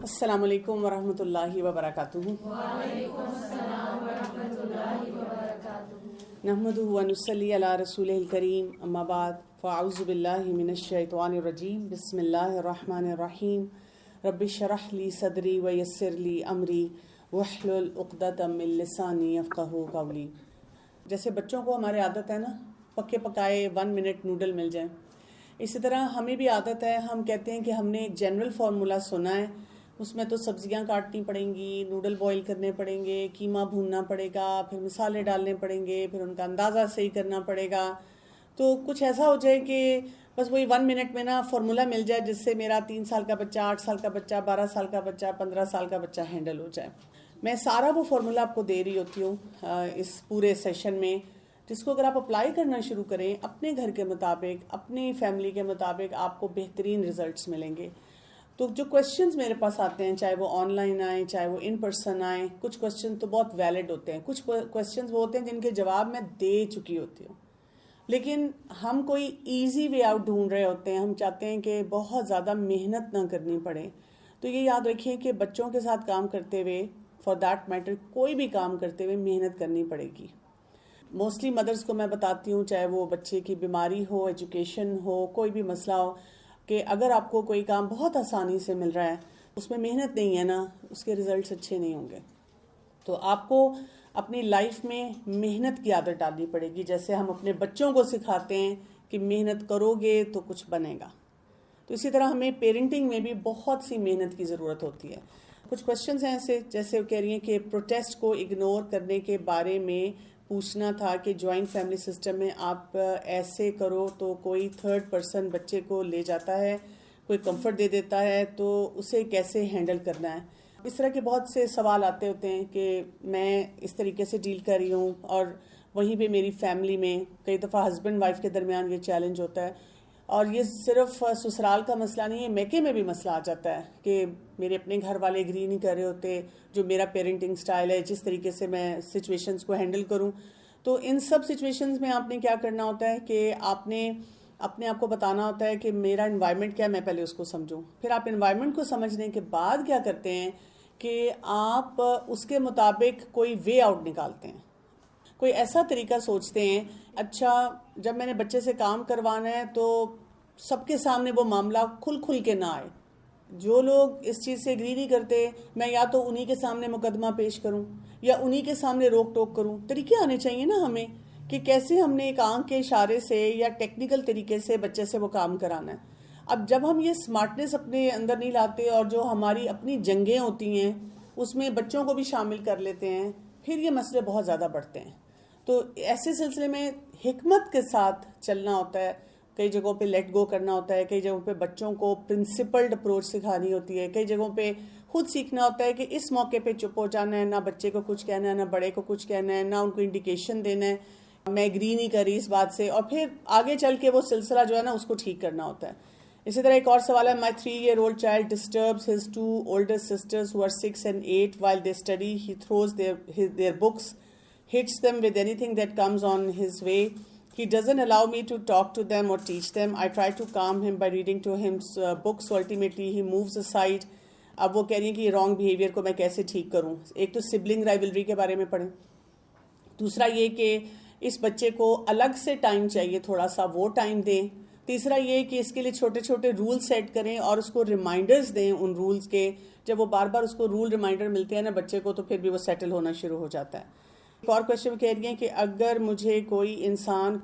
السلام علیکم ورحمۃ اللہ وبرکاتہ۔ وعلیکم السلام ورحمۃ اللہ وبرکاتہ۔ نحمدہ ونصلی علی رسولہ الکریم، اما بعد فاعوذ باللہ من الشیطان الرجیم، بسم اللہ الرحمن الرحیم۔ رب اشرح لی صدری ویسر لی امری واحلل عقدۃ من لسانی یفقہوا قولی۔ جیسے بچوں کو ہمارے عادت ہے نا پکے پکائے 1 منٹ نوڈل مل جائیں، اسی طرح ہمیں بھی عادت ہے، ہم کہتے ہیں کہ ہم نے ایک جنرل فارمولا سنا ہے، اس میں تو سبزیاں کاٹنی پڑیں گی، نوڈل بوائل کرنے پڑیں گے، قیمہ بھوننا پڑے گا، پھر مسالے ڈالنے پڑیں گے، پھر ان کا اندازہ صحیح کرنا پڑے گا۔ تو کچھ ایسا ہو جائے کہ بس وہی 1 منٹ میں نا فارمولا مل جائے جس سے میرا 3 سال کا بچہ، 8 سال کا بچہ، 12 سال کا بچہ، 15 سال کا بچہ ہینڈل ہو جائے۔ میں سارا وہ فارمولا آپ کو دے رہی ہوتی ہوں اس پورے سیشن میں، جس کو اگر آپ اپلائی کرنا شروع کریں اپنے گھر کے مطابق، اپنی فیملی کے مطابق، آپ کو بہترین ریزلٹس ملیں گے۔ تو جو کویشچنز میرے پاس آتے ہیں، چاہے وہ آن لائن آئیں، چاہے وہ ان پرسن آئیں، کچھ کویشچن تو بہت ویلڈ ہوتے ہیں، کچھ کویشچنز وہ ہوتے ہیں جن کے جواب میں دے چکی ہوتی ہوں، لیکن ہم کوئی ایزی وے آؤٹ ڈھونڈ رہے ہوتے ہیں، ہم چاہتے ہیں کہ بہت زیادہ محنت نہ کرنی پڑے۔ تو یہ یاد رکھیے کہ بچوں کے ساتھ کام کرتے ہوئے، فار دیٹ میٹر کوئی بھی کام کرتے ہوئے محنت کرنی پڑے گی۔ موسٹلی مدرس کو میں بتاتی ہوں، چاہے وہ بچے کی بیماری ہو، ایجوکیشن ہو، کوئی بھی مسئلہ ہو، کہ اگر آپ کو کوئی کام بہت آسانی سے مل رہا ہے، اس میں محنت نہیں ہے نا، اس کے ریزلٹس اچھے نہیں ہوں گے۔ تو آپ کو اپنی لائف میں محنت کی عادت ڈالنی پڑے گی، جیسے ہم اپنے بچوں کو سکھاتے ہیں کہ محنت کرو گے تو کچھ بنے گا۔ تو اسی طرح ہمیں پیرنٹنگ میں بھی بہت سی محنت کی ضرورت ہوتی ہے۔ کچھ کویشچنز ہیں ایسے، جیسے وہ کہہ رہی ہیں کہ پروٹیسٹ کو اگنور کرنے کے بارے میں پوچھنا تھا کہ جوائنٹ فیملی سسٹم میں آپ ایسے کرو تو کوئی تھرڈ پرسن بچے کو لے جاتا ہے، کوئی کمفرٹ دے دیتا ہے، تو اسے کیسے ہینڈل کرنا ہے۔ اس طرح کے بہت سے سوال آتے ہوتے ہیں کہ میں اس طریقے سے ڈیل کر رہی ہوں، اور وہیں پہ میری فیملی میں کئی دفعہ ہسبینڈ وائف کے درمیان یہ چیلنج ہوتا ہے، اور یہ صرف سسرال کا مسئلہ نہیں ہے، میکے میں بھی مسئلہ آ جاتا ہے کہ میرے اپنے گھر والے اگری نہیں کر رہے ہوتے جو میرا پیرنٹنگ سٹائل ہے، جس طریقے سے میں سچویشنز کو ہینڈل کروں۔ تو ان سب سچویشنز میں آپ نے کیا کرنا ہوتا ہے کہ آپ نے اپنے آپ کو بتانا ہوتا ہے کہ میرا انوائرمنٹ کیا ہے، میں پہلے اس کو سمجھوں۔ پھر آپ انوائرمنٹ کو سمجھنے کے بعد کیا کرتے ہیں کہ آپ اس کے مطابق کوئی وے آؤٹ نکالتے ہیں، کوئی ایسا طریقہ سوچتے ہیں۔ اچھا، جب میں نے بچے سے کام کروانا ہے تو سب کے سامنے وہ معاملہ کھل کے نہ آئے۔ جو لوگ اس چیز سے اگری نہیں کرتے، میں یا تو انہی کے سامنے مقدمہ پیش کروں یا انہی کے سامنے روک ٹوک کروں۔ طریقے آنے چاہیے نا ہمیں کہ کیسے ہم نے ایک آنکھ کے اشارے سے یا ٹیکنیکل طریقے سے بچے سے وہ کام کرانا ہے۔ اب جب ہم یہ سمارٹنس اپنے اندر نہیں لاتے اور جو ہماری اپنی جنگیں ہوتی ہیں اس میں بچوں کو بھی شامل کر لیتے ہیں، پھر یہ مسئلے بہت زیادہ بڑھتے ہیں۔ تو ایسے سلسلے میں حکمت کے ساتھ چلنا ہوتا ہے، کئی جگہوں پہ لیٹ گو کرنا ہوتا ہے، کئی جگہوں پہ بچوں کو پرنسپلڈ اپروچ سکھانی ہوتی ہے، کئی جگہوں پہ خود سیکھنا ہوتا ہے کہ اس موقع پہ چپ ہو جانا ہے، نہ بچے کو کچھ کہنا ہے، نہ بڑے کو کچھ کہنا ہے، نہ ان کو انڈیکیشن دینا ہے میں اگری نہیں کر رہی اس بات سے، اور پھر آگے چل کے وہ سلسلہ جو ہے نا اس کو ٹھیک کرنا ہوتا ہے۔ اسی طرح ایک اور سوال ہے، my 3-year-old child disturbs his 2 older sisters who are 6 and 8 while they study. He throws their books, hits them with anything that comes on his way. He doesn't allow me to talk to them or teach them. I try to calm him by reading to him books, so ultimately he moves aside. اب وہ کہہ رہی ہیں کہ یہ wrong behaviour کو میں کیسے ٹھیک کروں۔ ایک تو سبلنگ رائیولری کے بارے میں پڑھیں، دوسرا یہ کہ اس بچے کو الگ سے ٹائم چاہیے، تھوڑا سا وہ ٹائم دیں، تیسرا یہ کہ اس کے لیے چھوٹے چھوٹے رول سیٹ کریں اور اس کو ریمائنڈرز دیں ان رولز کے۔ جب وہ بار بار اس کو رول ریمائنڈر ملتے ہیں نا بچے کو، تو پھر بھی وہ سیٹل ہونا شروع ہو جاتا ہے۔ ایک اور کویشچن کہہ رہی ہیں کہ اگر مجھے کوئی انسان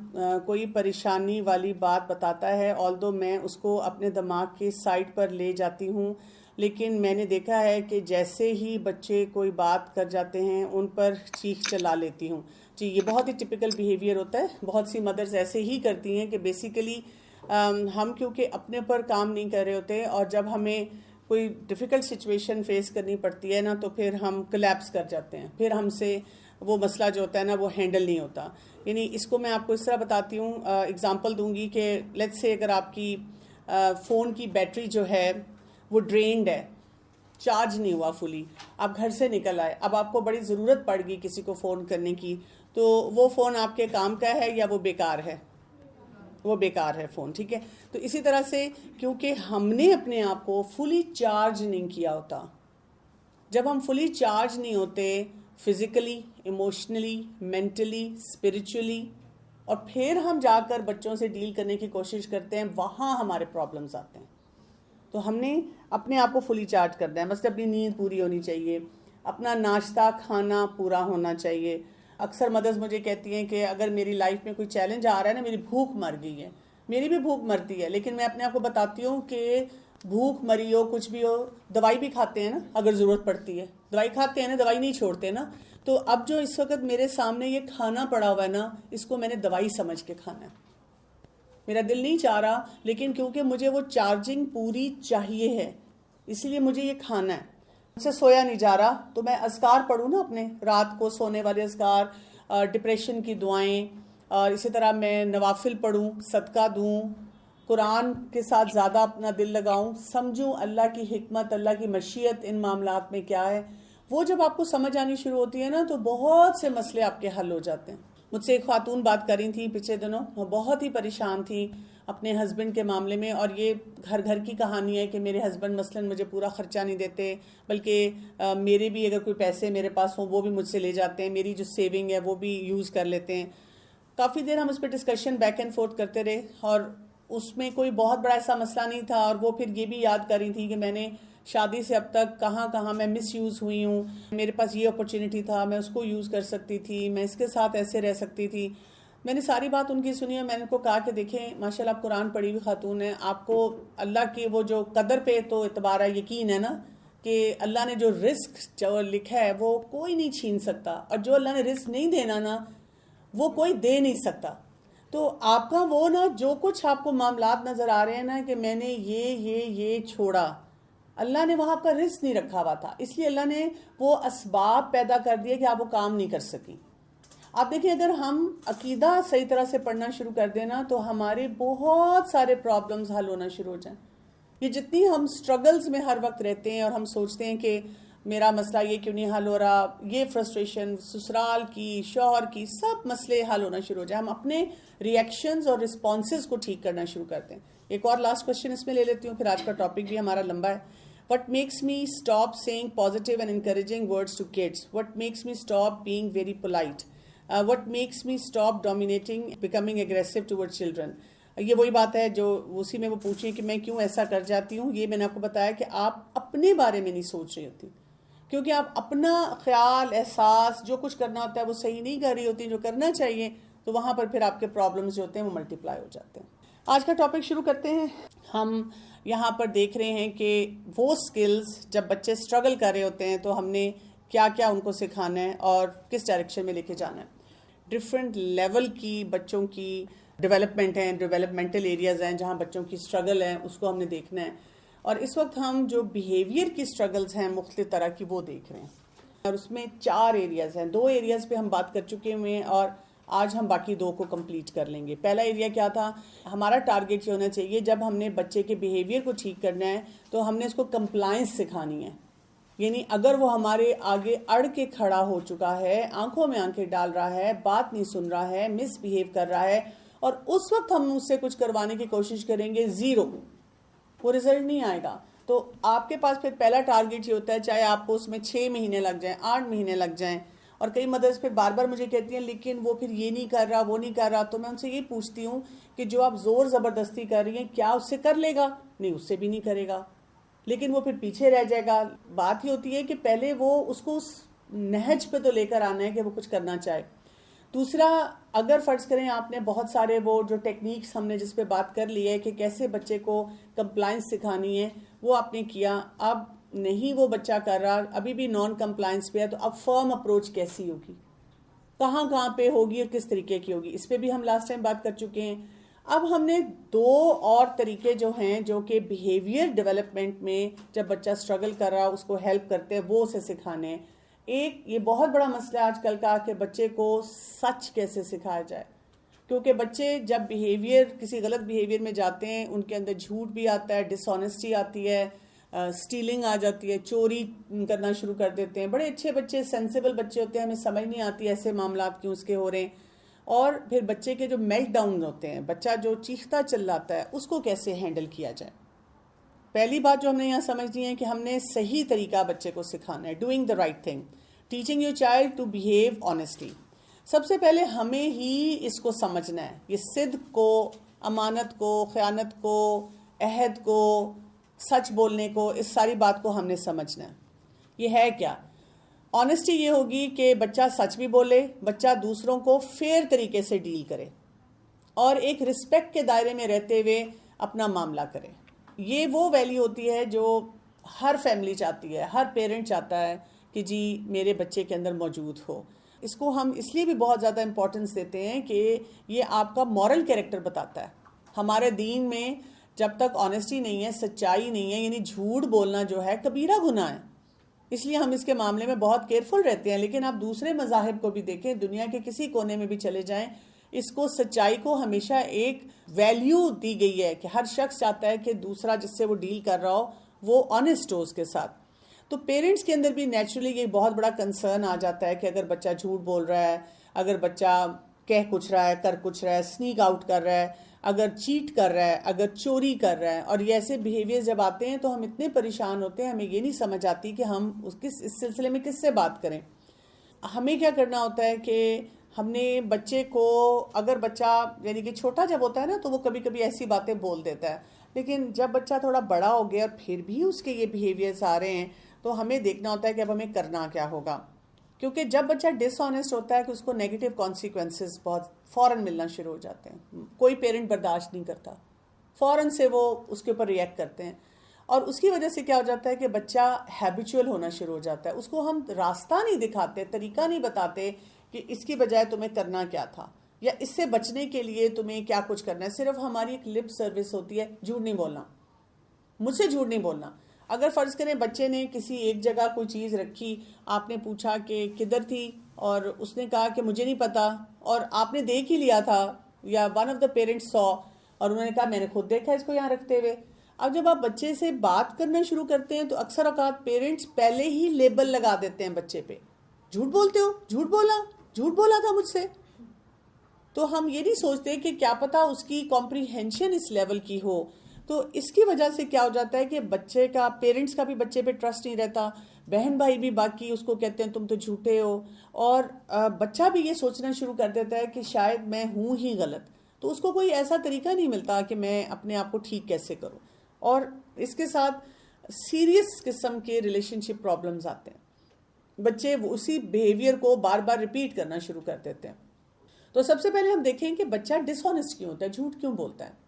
کوئی پریشانی والی بات بتاتا ہے، آلدو میں اس کو اپنے دماغ کے سائڈ پر لے جاتی ہوں، لیکن میں نے دیکھا ہے کہ جیسے ہی بچے کوئی بات کر جاتے ہیں ان پر چیخ چلا لیتی ہوں۔ جی، یہ بہت ہی ٹپیکل بیہیویئر ہوتا ہے، بہت سی مدرز ایسے ہی کرتی ہیں کہ بیسیکلی ہم کیونکہ اپنے پر کام نہیں کر رہے ہوتے، اور جب ہمیں کوئی ڈیفیکلٹ سچویشن فیس کرنی پڑتی ہے نا تو پھر ہم کلیپس کر جاتے ہیں، پھر ہم سے وہ مسئلہ جو ہوتا ہے نا وہ ہینڈل نہیں ہوتا۔ یعنی اس کو میں آپ کو اس طرح بتاتی ہوں، اگزامپل دوں گی کہ لیٹس سے اگر آپ کی فون کی بیٹری جو ہے وہ ڈرینڈ ہے، چارج نہیں ہوا فلی، آپ گھر سے نکل آئے، اب آپ کو بڑی ضرورت پڑ گئی کسی کو فون کرنے کی، تو وہ فون آپ کے کام کا ہے یا وہ بیکار ہے؟ وہ بیکار ہے فون. ٹھیک ہے. تو اسی طرح سے کیونکہ ہم نے اپنے آپ کو فلی چارج نہیں کیا ہوتا. جب ہم فلی چارج نہیں ہوتے فزیکلی، ایموشنلی، مینٹلی، اسپرچولی، اور پھر ہم جا کر بچوں سے ڈیل کرنے کی کوشش کرتے ہیں، وہاں ہمارے پرابلمز آتے ہیں. تو ہم نے اپنے آپ کو فلی چارج کرنا ہے. مثلا اپنی نیند پوری ہونی چاہیے، اپنا ناشتہ کھانا پورا ہونا چاہیے. اکثر مدرس مجھے کہتی ہیں کہ اگر میری لائف میں کوئی چیلنج آ رہا ہے نا، میری بھوک مر گئی ہے. میری بھی بھوک مرتی ہے، لیکن میں اپنے آپ کو بتاتی ہوں کہ بھوک مری ہو کچھ بھی ہو، دوائی بھی کھاتے ہیں نا اگر ضرورت پڑتی ہے. دوائی کھاتے ہیں نا، دوائی نہیں چھوڑتے نا. تو اب جو اس وقت میرے سامنے یہ کھانا پڑا ہوا ہے نا، اس کو میں نے دوائی سمجھ کے کھانا ہے. میرا دل نہیں چاہ رہا، لیکن کیونکہ مجھے وہ چارجنگ پوری چاہیے ہے، اسی لیے مجھے یہ کھانا ہے. مجھ سے سویا نہیں جا رہا تو میں اذکار پڑھوں نا اپنے رات کو سونے والے اذکار، ڈپریشن کی دعائیں، اور اسی طرح میں نوافل پڑھوں، صدقہ دوں، قرآن کے ساتھ زیادہ اپنا دل لگاؤں، سمجھوں اللہ کی حکمت، اللہ کی مشیت ان معاملات میں کیا ہے. وہ جب آپ کو سمجھ آنی شروع ہوتی ہے نا تو بہت سے مسئلے آپ کے حل ہو جاتے ہیں. مجھ سے ایک خاتون بات کر رہی تھی پچھلے دنوں، وہ بہت ہی پریشان تھی اپنے ہسبینڈ کے معاملے میں. اور یہ گھر گھر کی کہانی ہے کہ میرے ہسبینڈ مثلاً مجھے پورا خرچہ نہیں دیتے، بلکہ میرے بھی اگر کوئی پیسے میرے پاس ہوں وہ بھی مجھ سے لے جاتے ہیں، میری جو سیونگ ہے وہ بھی یوز کر لیتے ہیں. کافی دیر ہم اس پہ ڈسکشن بیک اینڈ فورتھ کرتے رہے، اور اس میں کوئی بہت بڑا ایسا مسئلہ نہیں تھا. اور وہ پھر یہ بھی یاد کر رہی تھی کہ میں نے شادی سے اب تک کہاں کہاں میں مس یوز ہوئی ہوں، میرے پاس یہ اپرچونٹی تھا، میں اس کو یوز کر سکتی تھی، میں اس کے ساتھ ایسے رہ سکتی تھی. میں نے ساری بات ان کی سنی، اور میں نے ان کو کہا کہ دیکھیں ماشاءاللہ آپ قرآن پڑھی ہوئی خاتون ہیں، آپ کو اللہ کی وہ جو قدر پہ تو اعتبار ہے، یقین ہے نا کہ اللہ نے جو رزق جو لکھا ہے وہ کوئی نہیں چھین سکتا، اور جو اللہ نے رزق نہیں دینا نا وہ کوئی دے نہیں سکتا. تو آپ کا وہ نا جو کچھ آپ کو معاملات نظر آ رہے ہیں نا کہ میں نے یہ چھوڑا، اللہ نے وہاں آپ کا رزق نہیں رکھا ہوا تھا، اس لیے اللہ نے وہ اسباب پیدا کر دیے کہ آپ وہ کام نہیں کر سکیں. آپ دیکھیں اگر ہم عقیدہ صحیح طرح سے پڑھنا شروع کر دیں نا تو ہمارے بہت سارے پرابلمز حل ہونا شروع ہو جائیں. یہ جتنی ہم سٹرگلز میں ہر وقت رہتے ہیں اور ہم سوچتے ہیں کہ میرا مسئلہ یہ کیوں نہیں حل ہو رہا، یہ فرسٹریشن سسرال کی، شوہر کی، سب مسئلے حل ہونا شروع ہو جائیں. ہم اپنے ریئیکشنز اور رسپانسز کو ٹھیک کرنا شروع کرتے ہیں. ایک اور لاسٹ کوشچن اس میں لے لیتی ہوں، پھر آج کا ٹاپک بھی ہمارا لمبا ہے. What makes me stop saying positive and encouraging words to kids? What makes me stop being very polite? What makes me stop dominating, becoming aggressive towards children? یہ وہی بات ہے جو اسی میں وہ پوچھیں کہ میں کیوں ایسا کر جاتی ہوں. یہ میں نے آپ کو بتایا کہ آپ اپنے بارے میں نہیں سوچ رہی ہوتی، کیونکہ آپ اپنا خیال، احساس، جو کچھ کرنا ہوتا ہے وہ صحیح نہیں کر رہی ہوتی جو کرنا چاہیے، تو وہاں پر پھر آپ کے پرابلمز جو ہوتے ہیں وہ ملٹیپلائی ہو جاتے ہیں. آج کا ٹاپک شروع کرتے ہیں. ہم یہاں پر دیکھ رہے ہیں کہ وہ سکلز جب بچے سٹرگل کر رہے ہوتے ہیں تو ہم نے کیا کیا ان کو سکھانا ہے اور کس ڈائریکشن میں لے کے جانا ہے. ڈفرینٹ لیول کی بچوں کی ڈیولپمنٹ ہیں، ڈیولپمنٹل ایریاز ہیں جہاں بچوں کی سٹرگل ہے، اس کو ہم نے دیکھنا ہے. اور اس وقت ہم جو بیہیویئر کی سٹرگلز ہیں مختلف طرح کی وہ دیکھ رہے ہیں، اور اس میں 4 ایریاز ہیں. 2 ایریاز پہ ہم بات کر چکے ہوئے ہیں اور آج ہم باقی 2 کو کمپلیٹ کر لیں گے. پہلا ایریا کیا تھا؟ ہمارا ٹارگیٹ یہ ہونا چاہیے جب ہم نے بچے کے بیہیویئر کو ٹھیک کرنا ہے تو ہم نے اس کو کمپلائنس سکھانی ہے. یعنی اگر وہ ہمارے آگے اڑ کے کھڑا ہو چکا ہے، آنکھوں میں آنکھیں ڈال رہا ہے، بات نہیں سن رہا ہے، مس بیہیو کر رہا ہے، اور اس وقت ہم اس سے کچھ کروانے کی کوشش کریں گے، 0، وہ رزلٹ نہیں آئے گا. تو آپ کے پاس پھر پہلا ٹارگیٹ یہ ہوتا ہے، چاہے آپ کو اس میں 6 مہینے لگ جائیں، 8 مہینے لگ جائیں. اور کئی مدرس پھر بار بار مجھے کہتی ہیں لیکن وہ پھر یہ نہیں کر رہا، وہ نہیں کر رہا. تو میں ان سے یہ پوچھتی ہوں کہ جو آپ زور زبردستی کر رہی ہیں کیا اس سے کر لے گا؟ نہیں، اس سے بھی نہیں کرے گا، لیکن وہ پھر پیچھے رہ جائے گا. بات ہی ہوتی ہے کہ پہلے وہ اس کو اس نہج پہ تو لے کر آنا ہے کہ وہ کچھ کرنا چاہے. دوسرا، اگر فرض کریں آپ نے بہت سارے وہ جو ٹیکنیکس ہم نے جس پہ بات کر لی ہے کہ کیسے بچے کو کمپلائنس سکھانی ہے وہ آپ نے کیا، اب نہیں وہ بچہ کر رہا، ابھی بھی نان کمپلائنس پہ ہے، تو اب فرم اپروچ کیسی ہوگی، کہاں پہ ہوگی اور کس طریقے کی ہوگی، اس پہ بھی ہم لاسٹ ٹائم بات کر چکے ہیں. اب ہم نے 2 اور طریقے جو ہیں جو کہ بیہیویئر ڈیولپمنٹ میں جب بچہ سٹرگل کر رہا اس کو ہیلپ کرتے ہیں وہ اسے سکھانے ہیں. ایک یہ بہت بڑا مسئلہ آج کل کا کہ بچے کو سچ کیسے سکھایا جائے، کیونکہ بچے جب کسی غلط بیہیویئر میں جاتے ہیں ان کے اندر جھوٹ بھی آتا ہے، ڈس آنیسٹی آتی ہے، سٹیلنگ آ جاتی ہے، چوری کرنا شروع کر دیتے ہیں. بڑے اچھے بچے، سینسیبل بچے ہوتے ہیں، ہمیں سمجھ نہیں آتی ایسے معاملات کیوں اس کے ہو رہے ہیں. اور پھر بچے کے جو میلٹ ڈاؤن ہوتے ہیں، بچہ جو چیختا چلاتا ہے، اس کو کیسے ہینڈل کیا جائے۔ پہلی بات جو ہم نے یہاں سمجھنی ہے کہ ہم نے صحیح طریقہ بچے کو سکھانا ہے، doing the right thing, teaching your child to behave honestly. سب سے پہلے ہمیں ہی اس کو سمجھنا ہے، یہ صدق کو، امانت کو، خیانت کو، عہد کو، سچ بولنے کو، اس ساری بات کو ہم نے سمجھنا ہے۔ یہ ہے کیا؟ آنیسٹی یہ ہوگی کہ بچہ سچ بھی بولے، بچہ دوسروں کو فیئر طریقے سے ڈیل کرے اور ایک رسپیکٹ کے دائرے میں رہتے ہوئے اپنا معاملہ کرے۔ یہ وہ ویلیو ہوتی ہے جو ہر فیملی چاہتی ہے، ہر پیرنٹ چاہتا ہے کہ جی میرے بچے کے اندر موجود ہو۔ اس کو ہم اس لیے بھی بہت زیادہ امپورٹنس دیتے ہیں کہ یہ آپ کا مورل کیریکٹر بتاتا ہے۔ ہمارے دین میں جب تک آنیسٹی نہیں ہے، سچائی نہیں ہے، یعنی جھوٹ بولنا جو ہے کبیرہ گناہ ہے، اس لیے ہم اس کے معاملے میں بہت کیئرفل رہتے ہیں۔ لیکن آپ دوسرے مذاہب کو بھی دیکھیں، دنیا کے کسی کونے میں بھی چلے جائیں، اس کو، سچائی کو ہمیشہ ایک ویلیو دی گئی ہے کہ ہر شخص چاہتا ہے کہ دوسرا جس سے وہ ڈیل کر رہا ہو وہ آنیسٹ ہو اس کے ساتھ۔ تو پیرنٹس کے اندر بھی نیچرلی یہ بہت بڑا کنسرن آ جاتا ہے کہ اگر بچہ جھوٹ بول رہا ہے، اگر بچہ کہہ کچھ رہا ہے، کر کچھ رہا ہے، سنیک آؤٹ کر رہا ہے، اگر چیٹ کر رہا ہے، اگر چوری کر رہا ہے، اور یہ ایسے بیہیویئر جب آتے ہیں تو ہم اتنے پریشان ہوتے ہیں، ہمیں یہ نہیں سمجھ آتی کہ ہم اس سلسلے میں کس سے بات کریں۔ ہمیں کیا کرنا ہوتا ہے کہ ہم نے بچے کو، اگر بچہ یعنی کہ چھوٹا جب ہوتا ہے نا تو وہ کبھی کبھی ایسی باتیں بول دیتا ہے، لیکن جب بچہ تھوڑا بڑا ہو گیا اور پھر بھی اس کے یہ بیہیویئرز آ رہے ہیں تو ہمیں دیکھنا ہوتا ہے کہ اب ہمیں کرنا کیا ہوگا۔ کیونکہ جب بچہ ڈس آنیسٹ ہوتا ہے کہ اس کو نیگیٹو کانسیکوینسز بہت فوراً ملنا شروع ہو جاتے ہیں، کوئی پیرنٹ برداشت نہیں کرتا، فوراً سے وہ اس کے اوپر ریئیکٹ کرتے ہیں، اور اس کی وجہ سے کیا ہو جاتا ہے کہ بچہ ہیبیچول ہونا شروع ہو جاتا ہے۔ اس کو ہم راستہ نہیں دکھاتے، طریقہ نہیں بتاتے کہ اس کی بجائے تمہیں کرنا کیا تھا یا اس سے بچنے کے لیے تمہیں کیا کچھ کرنا ہے۔ صرف ہماری ایک لپ سروس ہوتی ہے، جھوٹ نہیں بولنا، مجھ سے جھوٹ نہیں بولنا۔ اگر فرض کریں بچے نے کسی ایک جگہ کوئی چیز رکھی، آپ نے پوچھا کہ کدھر تھی اور اس نے کہا کہ مجھے نہیں پتا، اور آپ نے دیکھ ہی لیا تھا یا one of the parents so اور انہوں نے کہا میں نے خود دیکھا اس کو یہاں رکھتے ہوئے۔ اب جب آپ بچے سے بات کرنا شروع کرتے ہیں تو اکثر اوقات پیرنٹس پہلے ہی لیبل لگا دیتے ہیں بچے پہ، جھوٹ بولتے ہو، جھوٹ بولا تھا مجھ سے۔ تو ہم یہ نہیں سوچتے کہ کیا پتا اس کی کمپریہنشن اس لیول کی ہو۔ تو اس کی وجہ سے کیا ہو جاتا ہے کہ بچے کا، پیرنٹس کا بھی بچے پہ ٹرسٹ نہیں رہتا، بہن بھائی بھی باقی اس کو کہتے ہیں تم تو جھوٹے ہو، اور بچہ بھی یہ سوچنا شروع کر دیتا ہے کہ شاید میں ہوں ہی غلط۔ تو اس کو کوئی ایسا طریقہ نہیں ملتا کہ میں اپنے آپ کو ٹھیک کیسے کروں، اور اس کے ساتھ سیریس قسم کے ریلیشن شپ پرابلمز آتے ہیں۔ بچے اسی بیہیویئر کو بار بار ریپیٹ کرنا شروع کر دیتے ہیں۔ تو سب سے پہلے ہم دیکھیں کہ بچہ ڈس آنیسٹ کیوں ہوتا ہے، جھوٹ کیوں بولتا ہے۔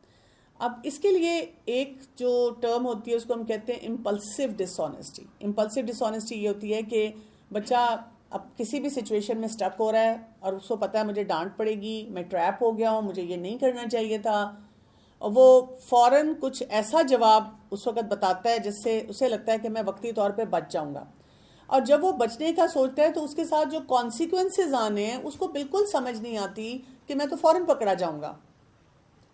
اب اس کے لیے ایک جو ٹرم ہوتی ہے اس کو ہم کہتے ہیں امپلسو ڈس آنیسٹی۔ امپلسو ڈس آنیسٹی یہ ہوتی ہے کہ بچہ اب کسی بھی سچویشن میں سٹک ہو رہا ہے اور اس کو پتا ہے مجھے ڈانٹ پڑے گی، میں ٹریپ ہو گیا ہوں، مجھے یہ نہیں کرنا چاہیے تھا، اور وہ فوراً کچھ ایسا جواب اس وقت بتاتا ہے جس سے اسے لگتا ہے کہ میں وقتی طور پہ بچ جاؤں گا، اور جب وہ بچنے کا سوچتا ہے تو اس کے ساتھ جو کانسیکوینسز آنے ہیں اس کو بالکل سمجھ نہیں آتی کہ میں تو فوراً پکڑا جاؤں گا،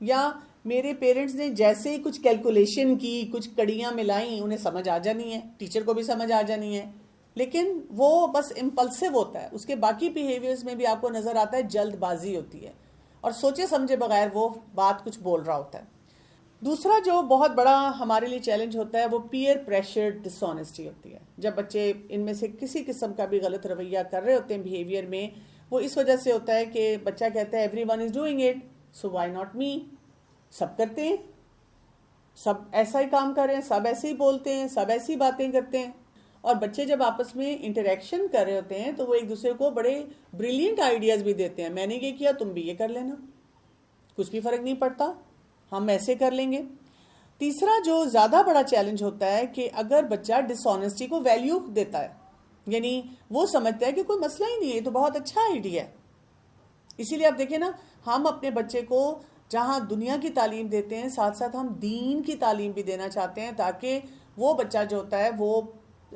یا میرے پیرنٹس نے جیسے ہی کچھ کیلکولیشن کی، کچھ کڑیاں ملائیں، انہیں سمجھ آ جانی ہے، ٹیچر کو بھی سمجھ آ جانی ہے، لیکن وہ بس امپلسو ہوتا ہے۔ اس کے باقی بیہیویئرز میں بھی آپ کو نظر آتا ہے جلد بازی ہوتی ہے اور سوچے سمجھے بغیر وہ بات کچھ بول رہا ہوتا ہے۔ دوسرا جو بہت بڑا ہمارے لیے چیلنج ہوتا ہے وہ پیئر پریشر ڈس آنیسٹی ہوتی ہے۔ جب بچے ان میں سے کسی قسم کا بھی غلط رویہ کر رہے ہوتے ہیں بیہیویئر میں، وہ اس وجہ سے ہوتا ہے کہ بچہ کہتا ہے everyone is doing it so why not me, سب کرتے ہیں، سب ایسا ہی کام کر رہے ہیں، سب ایسے ہی بولتے ہیں، سب ایسی باتیں کرتے ہیں۔ اور بچے جب آپس میں انٹریکشن کر رہے ہوتے ہیں تو وہ ایک دوسرے کو بڑے بریلینٹ آئیڈیاز بھی دیتے ہیں، میں نے یہ کیا تم بھی یہ کر لینا، کچھ بھی فرق نہیں پڑتا، ہم ایسے کر لیں گے۔ تیسرا جو زیادہ بڑا چیلنج ہوتا ہے کہ اگر بچہ ڈس آنیسٹی کو ویلیو دیتا ہے، یعنی وہ سمجھتا ہے کہ کوئی مسئلہ ہی نہیں ہے، یہ تو بہت اچھا آئیڈیا ہے۔ اسی لیے آپ دیکھیں نا، ہم اپنے بچے کو جہاں دنیا کی تعلیم دیتے ہیں ساتھ ساتھ ہم دین کی تعلیم بھی دینا چاہتے ہیں، تاکہ وہ بچہ جو ہوتا ہے وہ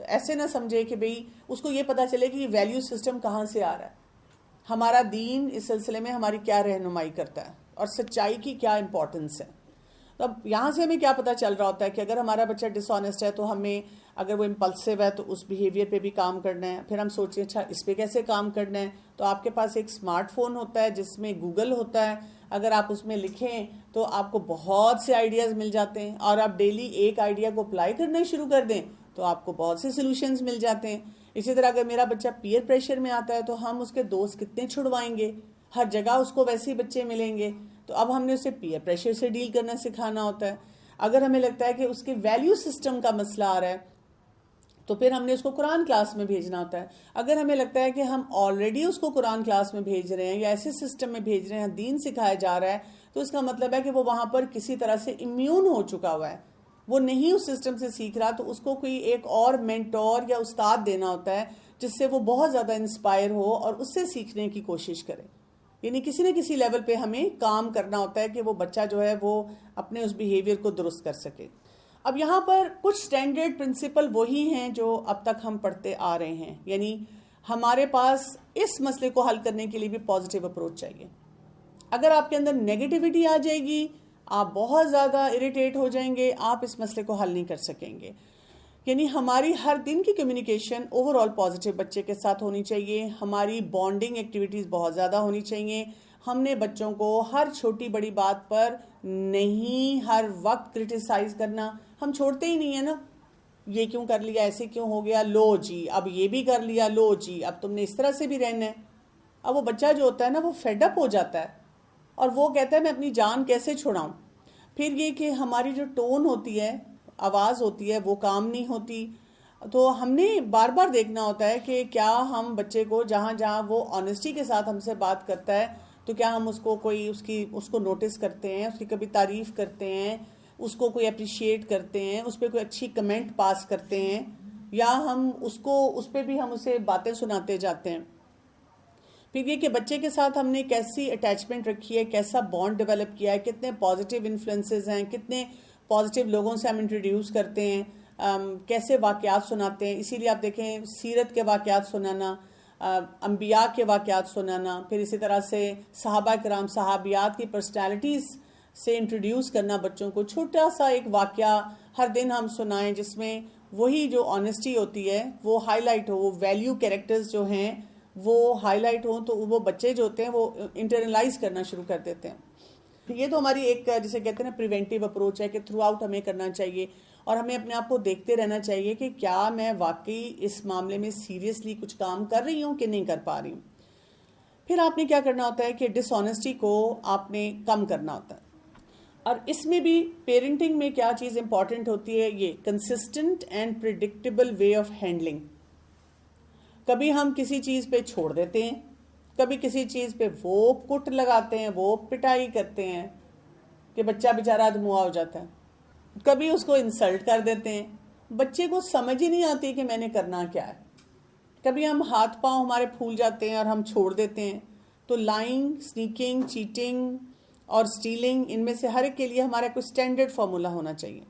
ایسے نہ سمجھے کہ بھئی اس کو یہ پتا چلے کہ یہ ویلیو سسٹم کہاں سے آ رہا ہے، ہمارا دین اس سلسلے میں ہماری کیا رہنمائی کرتا ہے اور سچائی کی کیا امپورٹنس ہے۔ تو اب یہاں سے ہمیں کیا پتا چل رہا ہوتا ہے کہ اگر ہمارا بچہ ڈس آنیسٹ ہے تو ہمیں اگر وہ امپلسو ہے تو اس بیہیویئر پہ بھی کام کرنا ہے. پھر ہم سوچیں اچھا اس پہ کیسے کام کرنا ہے. تو آپ کے پاس ایک اسمارٹ فون ہوتا ہے جس میں گوگل ہوتا ہے. اگر آپ اس میں لکھیں تو آپ کو بہت سے آئیڈیاز مل جاتے ہیں, اور آپ ڈیلی ایک آئیڈیا کو اپلائی کرنا شروع کر دیں تو آپ کو بہت سے سلوشنز مل جاتے ہیں. اسی طرح اگر میرا بچہ پیئر پریشر میں آتا ہے تو ہم اس کے دوست کتنے چھڑوائیں گے, ہر جگہ اس کو ویسے ہی بچے ملیں گے. تو اب ہم نے اسے پیئر پریشر سے ڈیل کرنا سکھانا ہوتا ہے. اگر ہمیں لگتا ہے کہ اس کے ویلیو سسٹم کا مسئلہ آ رہا ہے تو پھر ہم نے اس کو قرآن کلاس میں بھیجنا ہوتا ہے. اگر ہمیں لگتا ہے کہ ہم آلریڈی اس کو قرآن کلاس میں بھیج رہے ہیں یا ایسے سسٹم میں بھیج رہے ہیں, دین سکھایا جا رہا ہے, تو اس کا مطلب ہے کہ وہ وہاں پر کسی طرح سے امیون ہو چکا ہوا ہے, وہ نہیں اس سسٹم سے سیکھ رہا. تو اس کو کوئی ایک اور مینٹور یا استاد دینا ہوتا ہے جس سے وہ بہت زیادہ انسپائر ہو اور اس سے سیکھنے کی کوشش کرے. یعنی کسی نہ کسی لیول پہ ہمیں کام کرنا ہوتا ہے کہ وہ بچہ جو ہے وہ اپنے اس بیہیویئر کو درست کر سکے. اب یہاں پر کچھ سٹینڈرڈ پرنسپل وہی ہیں جو اب تک ہم پڑھتے آ رہے ہیں. یعنی ہمارے پاس اس مسئلے کو حل کرنے کے لیے بھی پازیٹیو اپروچ چاہیے. اگر آپ کے اندر نیگیٹیوٹی آ جائے گی, آپ بہت زیادہ اریٹیٹ ہو جائیں گے, آپ اس مسئلے کو حل نہیں کر سکیں گے. یعنی ہماری ہر دن کی کمیونیکیشن اوور آل پازیٹیو بچے کے ساتھ ہونی چاہیے. ہماری بانڈنگ ایکٹیویٹیز بہت زیادہ ہونی چاہیے. ہم نے بچوں کو ہر چھوٹی بڑی بات پر نہیں ہر وقت کرٹیسائز کرنا, ہم چھوڑتے ہی نہیں ہیں نا. یہ کیوں کر لیا, ایسے کیوں ہو گیا, لو جی اب یہ بھی کر لیا, لو جی اب تم نے اس طرح سے بھی رہنا ہے. اب وہ بچہ جو ہوتا ہے نا وہ فیڈ اپ ہو جاتا ہے اور وہ کہتا ہے میں اپنی جان کیسے چھڑاؤں. پھر یہ کہ ہماری جو ٹون ہوتی ہے, آواز ہوتی ہے, وہ کام نہیں ہوتی. تو ہم نے بار بار دیکھنا ہوتا ہے کہ کیا ہم بچے کو جہاں جہاں وہ آنیسٹی کے ساتھ ہم سے بات کرتا ہے تو کیا ہم اس کو کوئی اس کو نوٹس کرتے ہیں, اس کی کبھی تعریف کرتے ہیں, اس کو کوئی اپریشیٹ کرتے ہیں, اس پہ کوئی اچھی کمنٹ پاس کرتے ہیں, یا ہم اس پہ بھی ہم اسے باتیں سناتے جاتے ہیں. پھر یہ کہ بچے کے ساتھ ہم نے کیسی اٹیچمنٹ رکھی ہے, کیسا بانڈ ڈیولپ کیا ہے, کتنے پازیٹیو انفلوئنسز ہیں, کتنے پازیٹیو لوگوں سے ہم انٹروڈیوس کرتے ہیں, کیسے واقعات سناتے ہیں. اسی لیے آپ دیکھیں سیرت کے واقعات سنانا, انبیاء کے واقعات سنانا, پھر اسی طرح سے صحابہ کرام صحابیات کی پرسنالٹیز سے انٹروڈیوس کرنا بچوں کو. چھوٹا سا ایک واقعہ ہر دن ہم سنائیں جس میں وہی جو آنیسٹی ہوتی ہے وہ ہائی لائٹ ہو, وہ ویلیو کیریکٹرز جو ہیں وہ ہائی لائٹ ہوں, تو وہ بچے جو ہوتے ہیں وہ انٹرنلائز کرنا شروع کر دیتے ہیں. یہ تو ہماری ایک جسے کہتے ہیں نا پریونٹیو اپروچ ہے کہ تھرو آؤٹ ہمیں کرنا چاہیے, اور ہمیں اپنے آپ کو دیکھتے رہنا چاہیے کہ کیا میں واقعی اس معاملے میں سیریسلی کچھ کام کر رہی ہوں کہ نہیں کر پا رہی ہوں. پھر آپ نے کیا کرنا ہوتا ہے کہ ڈس آنیسٹی کو آپ نے کم کرنا ہوتا ہے. اور اس میں بھی پیرنٹنگ میں کیا چیز امپورٹنٹ ہوتی ہے, یہ consistent and predictable way of handling. کبھی ہم کسی چیز پہ چھوڑ دیتے ہیں, کبھی کسی چیز پہ وہ کٹ لگاتے ہیں, وہ پٹائی کرتے ہیں کہ بچہ بیچارہ ادموا ہو جاتا ہے, کبھی اس کو انسلٹ کر دیتے ہیں. بچے کو سمجھ ہی نہیں آتی کہ میں نے کرنا کیا ہے. کبھی ہم ہاتھ پاؤں ہمارے پھول جاتے ہیں اور ہم چھوڑ دیتے ہیں. تو لائنگ, سنیکنگ, چیٹنگ اور سٹیلنگ, ان میں سے ہر ایک کے لیے ہمارا کوئی سٹینڈرڈ فارمولا ہونا چاہیے.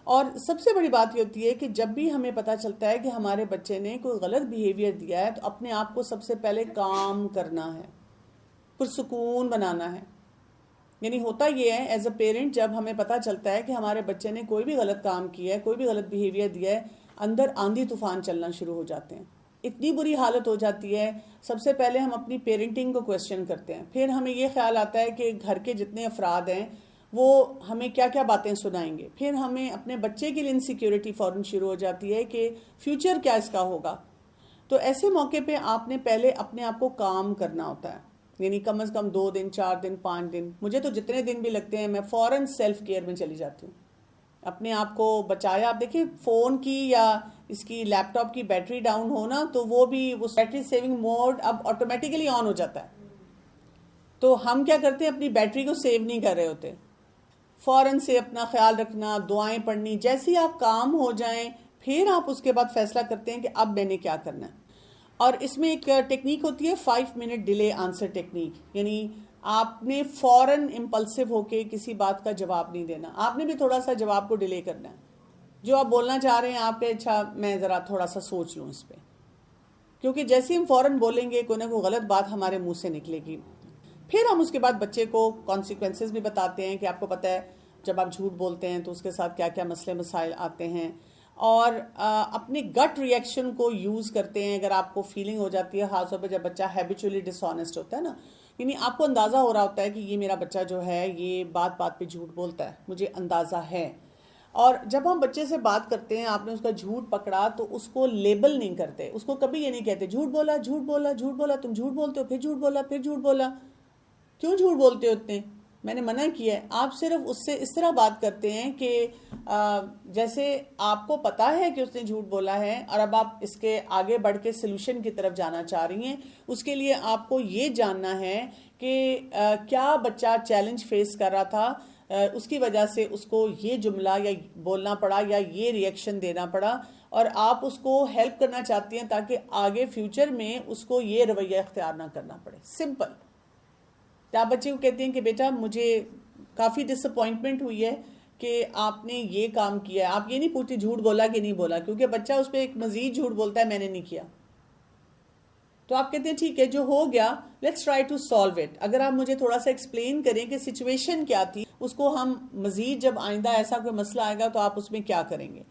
اور سب سے بڑی بات یہ ہوتی ہے کہ جب بھی ہمیں پتہ چلتا ہے کہ ہمارے بچے نے کوئی غلط بیہیویئر دیا ہے تو اپنے آپ کو سب سے پہلے کام کرنا ہے, پرسکون بنانا ہے. یعنی ہوتا یہ ہے ایز اے پیرنٹ, جب ہمیں پتہ چلتا ہے کہ ہمارے بچے نے کوئی بھی غلط کام کیا ہے, کوئی بھی غلط بیہیویئر دیا ہے, اندر آندھی طوفان چلنا شروع ہو جاتے ہیں, اتنی بری حالت ہو جاتی ہے. سب سے پہلے ہم اپنی پیرنٹنگ کو کویسچن کرتے ہیں, پھر ہمیں یہ خیال آتا ہے کہ گھر کے جتنے افراد ہیں وہ ہمیں کیا کیا باتیں سنائیں گے. پھر ہمیں اپنے بچے کے لیے انسیکیورٹی فوراً شروع ہو جاتی ہے کہ فیوچر کیا اس کا ہوگا. تو ایسے موقع پہ آپ نے پہلے اپنے آپ کو کام کرنا ہوتا ہے. یعنی کم از کم 2 دن, 4 دن, 5 دن, مجھے تو جتنے دن بھی لگتے ہیں میں فوراً سیلف کیئر میں چلی جاتی ہوں, اپنے آپ کو بچایا. آپ دیکھیں فون کی یا اس کی لیپ ٹاپ کی بیٹری ڈاؤن ہونا تو وہ بھی اس بیٹری سیونگ موڈ اب آٹومیٹیکلی آن ہو جاتا ہے. تو ہم کیا کرتے ہیں, اپنی بیٹری کو سیو نہیں کر رہے ہوتے. فوراً سے اپنا خیال رکھنا, دعائیں پڑھنی, جیسے ہی آپ کام ہو جائیں پھر آپ اس کے بعد فیصلہ کرتے ہیں کہ اب میں نے کیا کرنا ہے. اور اس میں ایک ٹیکنیک ہوتی ہے 5 منٹ ڈیلے آنسر ٹیکنیک. یعنی آپ نے فوراً امپلسو ہو کے کسی بات کا جواب نہیں دینا, آپ نے بھی تھوڑا سا جواب کو ڈیلے کرنا ہے. جو آپ بولنا چاہ رہے ہیں آپ کے, اچھا میں ذرا تھوڑا سا سوچ لوں اس پہ, کیونکہ جیسے ہم فوراً بولیں گے کوئی نہ کوئی غلط بات ہمارے منہ سے نکلے گی. پھر ہم اس کے بعد بچے کو کانسیکوینسز بھی بتاتے ہیں کہ آپ کو پتہ ہے جب آپ جھوٹ بولتے ہیں تو اس کے ساتھ کیا کیا مسئلے مسائل آتے ہیں, اور اپنے گٹ ریئیکشن کو یوز کرتے ہیں. اگر آپ کو فیلنگ ہو جاتی ہے خاص طور پہ جب بچہ ہیبیچولی ڈس آنیسٹ ہوتا ہے نا، یعنی آپ کو اندازہ ہو رہا ہوتا ہے کہ یہ میرا بچہ جو ہے یہ بات بات پہ جھوٹ بولتا ہے، مجھے اندازہ ہے. اور جب ہم بچے سے بات کرتے ہیں، آپ نے اس کا جھوٹ پکڑا تو اس کو لیبل نہیں کرتے، اس کو کبھی یہ نہیں کہتے جھوٹ بولا جھوٹ بولا جھوٹ بولا، تم جھوٹ بولتے ہو، پھر جھوٹ بولا پھر جھوٹ بولا، کیوں جھوٹ بولتے ہو اتنے، میں نے منع کیا ہے. آپ صرف اس سے اس طرح بات کرتے ہیں کہ جیسے آپ کو پتا ہے کہ اس نے جھوٹ بولا ہے اور اب آپ اس کے آگے بڑھ کے سلوشن کی طرف جانا چاہ رہی ہیں. اس کے لیے آپ کو یہ جاننا ہے کہ کیا بچہ چیلنج فیس کر رہا تھا، اس کی وجہ سے اس کو یہ جملہ یا بولنا پڑا یا یہ ریئیکشن دینا پڑا، اور آپ اس کو ہیلپ کرنا چاہتی ہیں تاکہ آگے فیوچر میں اس کو یہ رویہ اختیار نہ کرنا پڑے. سمپل. آپ بچے کو کہتے ہیں کہ بیٹا مجھے کافی ڈس اپوائنٹمنٹ ہوئی ہے کہ آپ نے یہ کام کیا ہے. آپ یہ نہیں پوچھتے جھوٹ بولا کہ نہیں بولا، کیونکہ بچہ اس پہ ایک مزید جھوٹ بولتا ہے میں نے نہیں کیا. تو آپ کہتے ہیں ٹھیک ہے جو ہو گیا let's try to solve it. اگر آپ مجھے تھوڑا سا ایکسپلین کریں کہ سچویشن کیا تھی، اس کو ہم مزید جب آئندہ ایسا کوئی مسئلہ آئے گا تو آپ اس میں کیا کریں گے.